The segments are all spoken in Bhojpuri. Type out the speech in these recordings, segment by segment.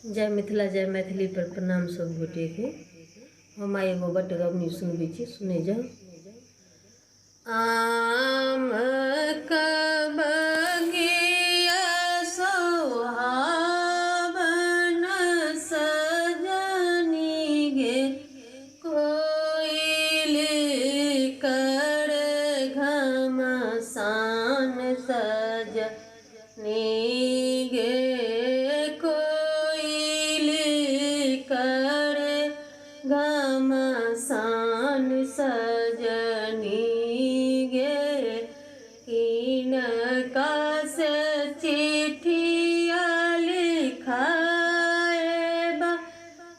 जय मिथिला जय मैथिली पर प्रणाम सब गोटे के। हम एगो बटगबनी सुनबी छी, सुने जाओ। आम बगिया सोहावन सजनी गे, कोइली कर घमसान सजनी गे, कर घमसान सजनी गे, किनका से चिट्ठिया लिखाए बा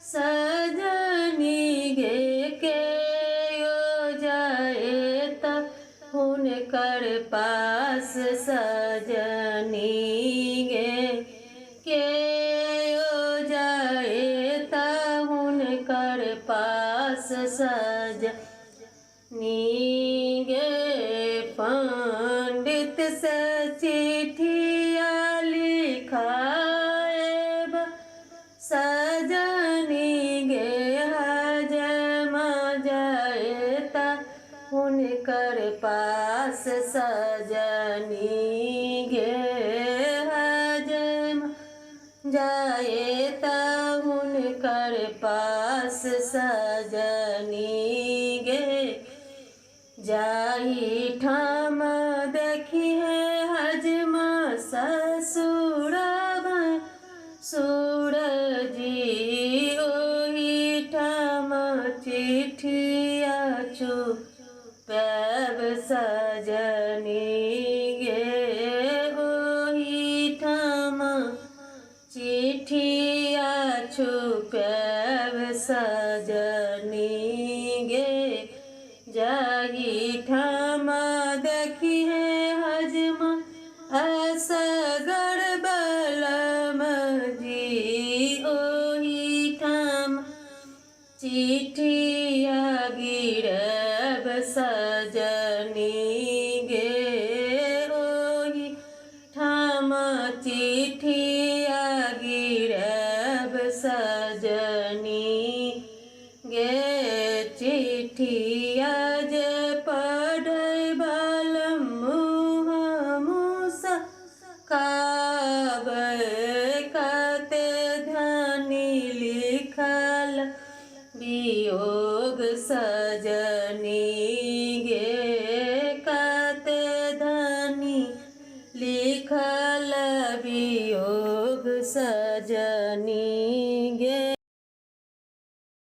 सजनी गे, के यो जाए त हुनकर पास सजनी गे, के कर पास सजनी गे, पंडित से चिट्ठिया लिखाए सजनी गे, हजमा जाए त हुनकर पास सजनी गे, हजमा जाए त हुनकर पास सजनी गे, जाही ठाम देखी है हजमा ससुरब सूरजी, ओही ठाम चिट्ठिया छुपैब सजनी गे, ओही ठाम चिट्ठिया छुपैब सजनी गे, जाही ठाम देखी है हजमा असगर बलम जी, ओही ठाम चिट्ठिया गिरब सजनी गे, ओही ठाम चिट्ठिया गिरब सजनी गे, चिट्ठिया जे पढ़ै बलम मुँह मुस्काबै, कते ध्यानी लिखल वियोग सजनी गे, कते ध्यानी लिखल वियोग सजनी गे।